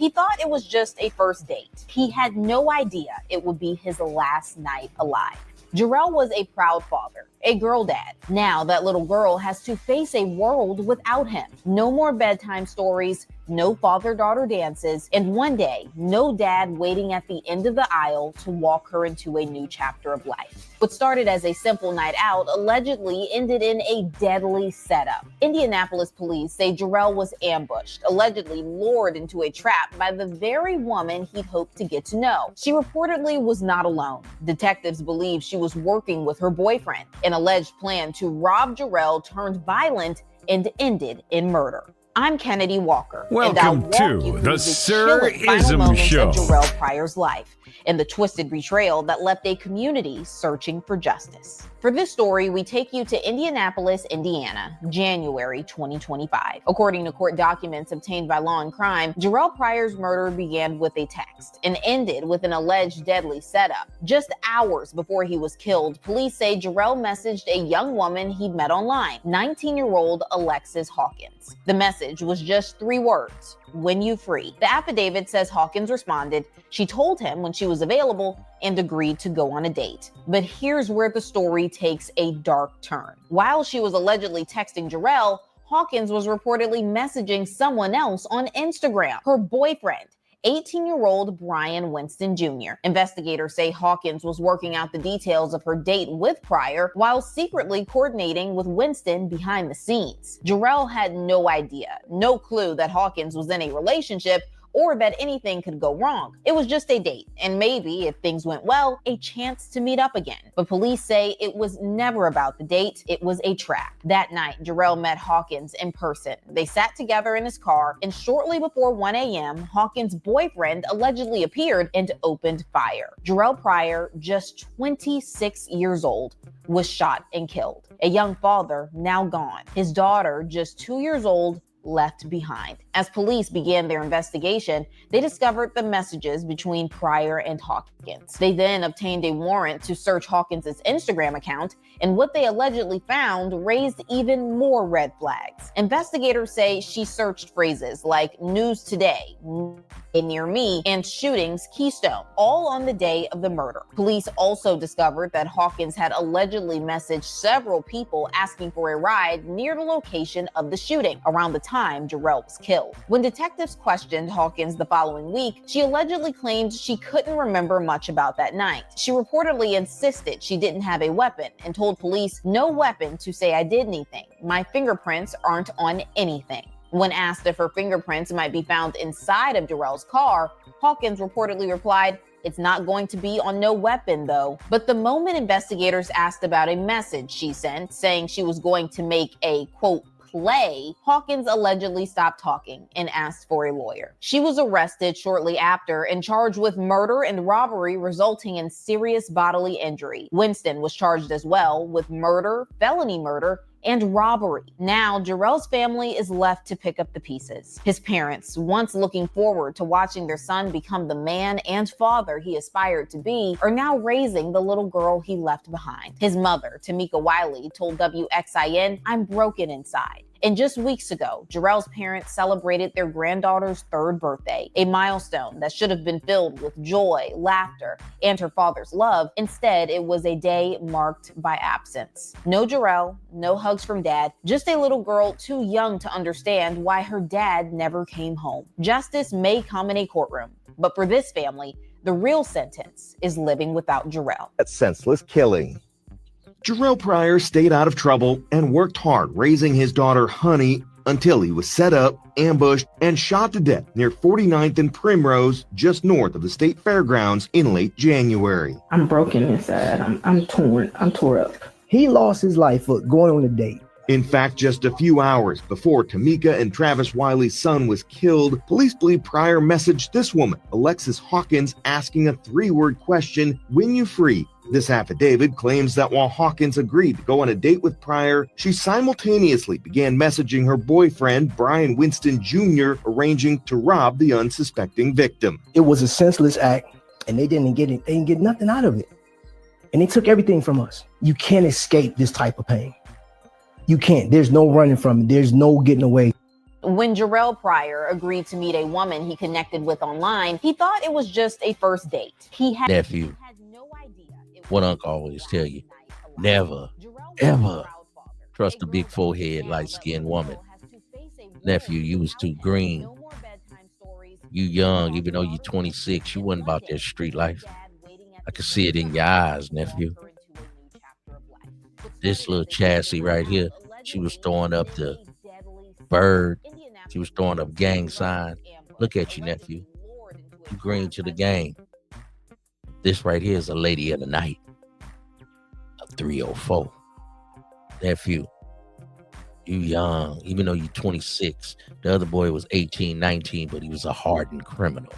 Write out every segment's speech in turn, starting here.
He thought it was just a first date. He had no idea it would be his last night alive. Jerel was a proud father, a girl dad. Now that little girl has to face a world without him. No more bedtime stories, no father-daughter dances, and one day, no dad waiting at the end of the aisle to walk her into a new chapter of life. What started as a simple night out allegedly ended in a deadly setup. Indianapolis police say Jerel was ambushed, allegedly lured into a trap by the very woman he'd hoped to get to know. She reportedly was not alone. Detectives believe she was working with her boyfriend. An alleged plan to rob Jerel turned violent and ended in murder. I'm Kennedy Walker. Welcome and I'll walk to you the through Sir-ism moments Show. Of Jerel Prior's life and the twisted betrayal that left a community searching for justice. For this story, we take you to Indianapolis, Indiana, January 2025. According to court documents obtained by Law and Crime, Jerel Prior's murder began with a text and ended with an alleged deadly setup. Just hours before he was killed, police say Jerel messaged a young woman he'd met online, 19-year-old Alexis Hawkins. The message was just 3 words: when you free. The affidavit says Hawkins responded. She told him when she was available and agreed to go on a date. But here's where the story takes a dark turn. While she was allegedly texting Jerel, Hawkins was reportedly messaging someone else on Instagram, her boyfriend, 18-year-old Brian Winston Jr. Investigators say Hawkins was working out the details of her date with Prior while secretly coordinating with Winston behind the scenes. Jerel had no idea, no clue that Hawkins was in a relationship or that anything could go wrong. It was just a date, and maybe, if things went well, a chance to meet up again. But police say it was never about the date, it was a trap. That night, Jerel met Hawkins in person. They sat together in his car, and shortly before 1 a.m., Hawkins' boyfriend allegedly appeared and opened fire. Jerel Prior, just 26 years old, was shot and killed. A young father, now gone. His daughter, just 2 years old, left behind. As police began their investigation, they discovered the messages between Prior and Hawkins. They then obtained a warrant to search Hawkins' Instagram account, and what they allegedly found raised even more red flags. Investigators say she searched phrases like news today, near me, and shootings Keystone, all on the day of the murder. Police also discovered that Hawkins had allegedly messaged several people asking for a ride near the location of the shooting around the time Jerel was killed. When detectives questioned Hawkins the following week, she allegedly claimed she couldn't remember much about that night. She reportedly insisted she didn't have a weapon and told police, "No weapon to say I did anything. My fingerprints aren't on anything." When asked if her fingerprints might be found inside of Jerel's car, Hawkins reportedly replied, "It's not going to be on no weapon, though." But the moment investigators asked about a message she sent saying she was going to make a, quote, play, Hawkins allegedly stopped talking and asked for a lawyer. She was arrested shortly after and charged with murder and robbery resulting in serious bodily injury. Winston was charged as well with murder, felony murder, and robbery. Now, Jerel's family is left to pick up the pieces. His parents, once looking forward to watching their son become the man and father he aspired to be, are now raising the little girl he left behind. His mother, Tamika Wiley, told WXIN, "I'm broken inside." And just weeks ago, Jerel's parents celebrated their granddaughter's 3rd birthday, a milestone that should have been filled with joy, laughter, and her father's love. Instead, it was a day marked by absence. No Jerel, no hugs from dad, just a little girl too young to understand why her dad never came home. Justice may come in a courtroom, but for this family, the real sentence is living without Jerel. That's senseless killing. Jerel Prior stayed out of trouble and worked hard raising his daughter Honey until he was set up, ambushed, and shot to death near 49th and Primrose, just north of the state fairgrounds in late January. I'm broken inside. I'm torn. I'm tore up. He lost his life for going on a date. In fact, just a few hours before Tamika and Travis Wiley's son was killed, police believe Prior messaged this woman, Alexis Hawkins, asking a 3-word question, "When you free?" This affidavit claims that while Hawkins agreed to go on a date with Prior, she simultaneously began messaging her boyfriend, Brian Winston Jr., arranging to rob the unsuspecting victim. It was a senseless act, and they didn't get nothing out of it. And they took everything from us. You can't escape this type of pain. You can't. There's no running from it. There's no getting away. When Jerel Prior agreed to meet a woman he connected with online, he thought it was just a first date. He had Nephew, no idea what uncle always tell you, never, ever trust a big forehead, light-skinned woman. Nephew, you was too green. You young, even though you 26, you wasn't about that street life. I could see it in your eyes, nephew. This little chassis right here, she was throwing up the bird. She was throwing up gang sign. Look at you, nephew. You green to the game. This right here is a lady of the night. A 304. Nephew, you young, even though you 26. The other boy was 18, 19, but he was a hardened criminal.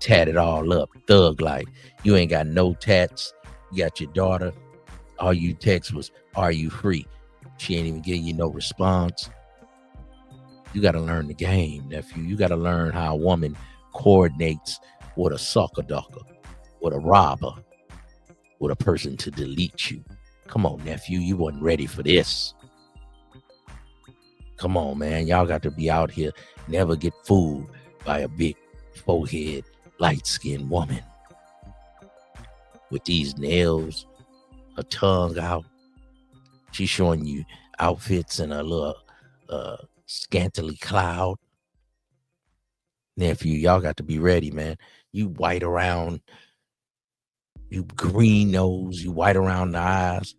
Tatted all up, thug life. You ain't got no tats. You got your daughter. All you text was, "Are you free?" She ain't even giving you no response. You got to learn the game, nephew. You got to learn how a woman coordinates with a sucker ducker, with a robber, with a person to delete you. Come on, nephew. You wasn't ready for this. Come on, man. Y'all got to be out here. Never get fooled by a big forehead, light-skinned woman with these nails, her tongue out. She's showing you outfits in a little scantily cloud. Nephew, y'all got to be ready, man. You white around, you green nose, you white around the eyes,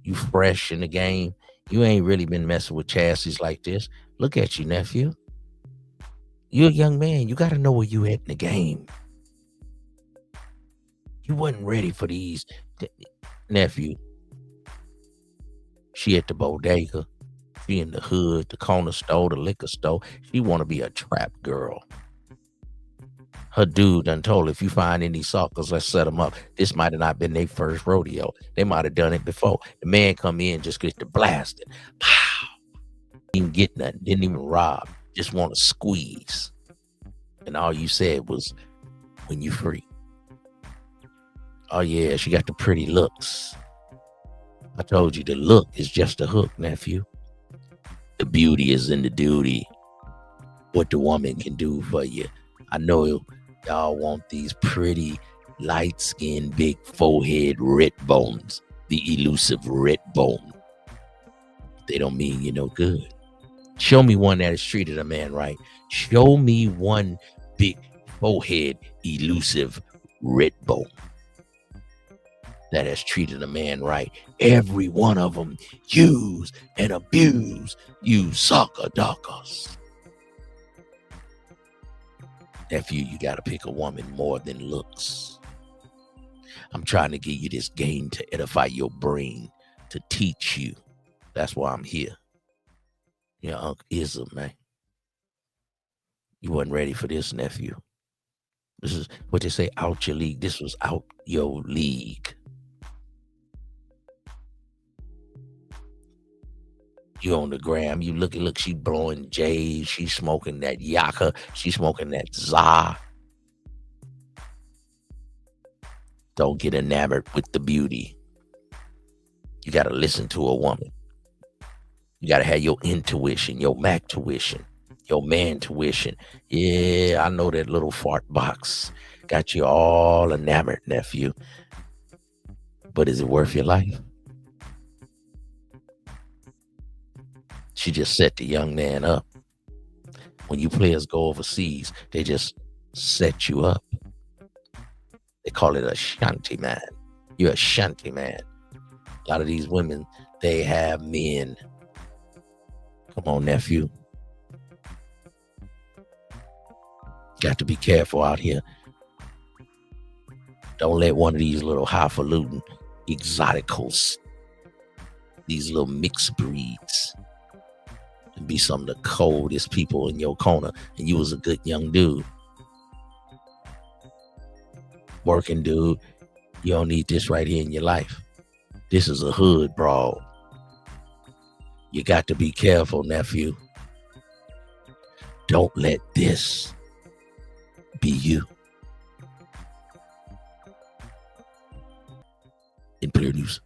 you fresh in the game. You ain't really been messing with chassis like this. Look at you, nephew. You're a young man. You got to know where you at in the game. You wasn't ready for these. Nephew, she at the bodega. She in the hood, the corner store, the liquor store. She want to be a trap girl. Her dude done told her, if you find any suckers, let's set them up. This might have not been their first rodeo. They might have done it before. The man come in, just get to blasting. Pow! Didn't get nothing. Didn't even rob. Just want to squeeze. And all you said was, when you free. Oh yeah, she got the pretty looks. I told you the look is just a hook, nephew. The beauty is in the duty. What the woman can do for you. I know y'all want these pretty, light-skinned, big forehead red bones. The elusive red bone. They don't mean you no good. Show me one that has treated a man right. Show me one big forehead, elusive red bone that has treated a man right. Every one of them use and abuse you sucker duckers. Nephew, you got to pick a woman more than looks. I'm trying to give you this game to edify your brain, to teach you. That's why I'm here. Your Uncle Ism, man. You wasn't ready for this, nephew. This is what they say, out your league. This was out your league. You on the gram, you look, she blowing J's, she smoking that Yaka, she smoking that Za. Don't get enamored with the beauty. You got to listen to a woman. You got to have your intuition, your Mac tuition, your man tuition. Yeah, I know that little fart box got you all enamored, nephew. But is it worth your life? She just set the young man up. When you players go overseas, they just set you up. They call it a shanty man. You're a shanty man. A lot of these women, they have men. Come on, nephew. Got to be careful out here. Don't let one of these little highfalutin exoticals, these little mixed breeds, and be some of the coldest people in your corner, and you was a good young dude. Working dude, you don't need this right here in your life. This is a hood brawl. You got to be careful, nephew. Don't let this be you. In Clear News.